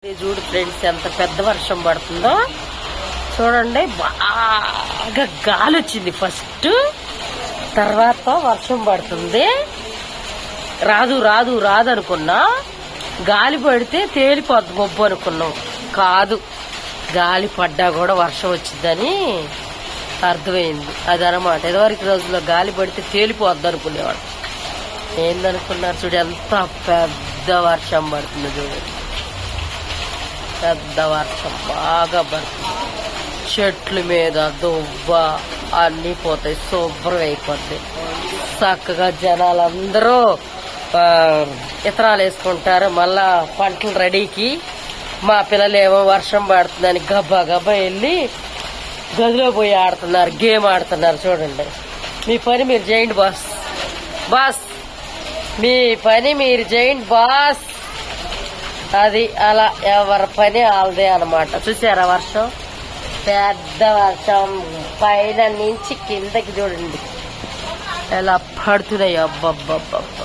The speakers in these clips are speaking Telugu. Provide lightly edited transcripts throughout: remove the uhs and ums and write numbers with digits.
చూడు ఫ్రెండ్స్, ఎంత పెద్ద వర్షం పడుతుందో చూడండి. బాగా గాలి వచ్చింది ఫస్ట్, తర్వాత వర్షం పడుతుంది. రాదు రాదు రాదు అనుకున్నా, గాలి పడితే తేలిపోద్ది మబ్బు అనుకున్నాం. కాదు, గాలి పడ్డా కూడా వర్షం వచ్చిందని అర్థమైంది. అదనమాట. ఇదివరకు రోజుల్లో గాలి పడితే తేలిపోద్ది అనుకునేవాడు. ఏందనుకున్నారు చూడు, ఎంత పెద్ద వర్షం పడుతుంది చూడండి. పెద్ద వర్షం బాగా పడుతుంది. చెట్ల మీద దువ్వ అన్నీ పోతాయి, శుభ్రం అయిపోతాయి. చక్కగా జనాలందరూ ఇతరాలు వేసుకుంటారు. మళ్ళా పంటలు రెడీకి మా పిల్లలేమో వర్షం పడుతుందని గబ్బా గబ్బా వెళ్ళి గదిలో పోయి ఆడుతున్నారు, గేమ్ ఆడుతున్నారు. చూడండి, మీ పని మీరు చేయండి బాస్, బాస్ మీ పని మీరు చేయండి బాస్. అది అలా ఎవరి పని వాళ్ళదే అనమాట. చూసారా వర్షం, పెద్ద వర్షం పైన నుంచి కిందకి చూడండి ఎలా పడుతున్నాయి. అబ్బబ్బబ్బబ్బ,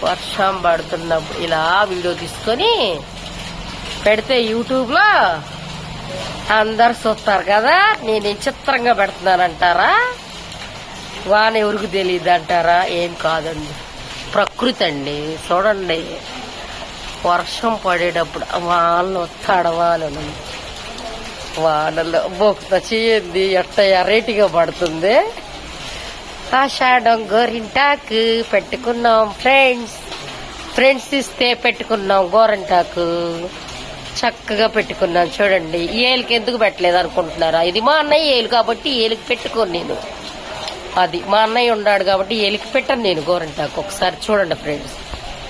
వర్షం పడుతున్నప్పుడు ఇలా వీడియో తీసుకొని పెడితే యూట్యూబ్ లో అందరు చూస్తారు కదా. నేను చిత్రంగా పెడుతున్నానంటారా, వాన ఎవరికి తెలియదు అంటారా? ఏం కాదండి, ప్రకృతి అండి. చూడండి, వర్షం పడేటప్పుడు వానలు తడవాలని, వానలో బొక్కుత చేయండి ఎట్ట ఎర్రేటిగా పడుతుంది. ఆషాఢం గోరింటాకు పెట్టుకున్నాం ఫ్రెండ్స్, ఫ్రెండ్స్ ఇస్తే పెట్టుకున్నాం గోరింటాకు, చక్కగా పెట్టుకున్నాం. చూడండి, ఏలికి ఎందుకు పెట్టలేదు అనుకుంటున్నారా? ఇది మా అన్నయ్య ఏలు కాబట్టి ఏలికి పెట్టుకోను నేను. అది మా అన్నయ్య ఉన్నాడు కాబట్టి ఏలికి పెట్టను నేను గోరింటాకు. ఒకసారి చూడండి ఫ్రెండ్స్.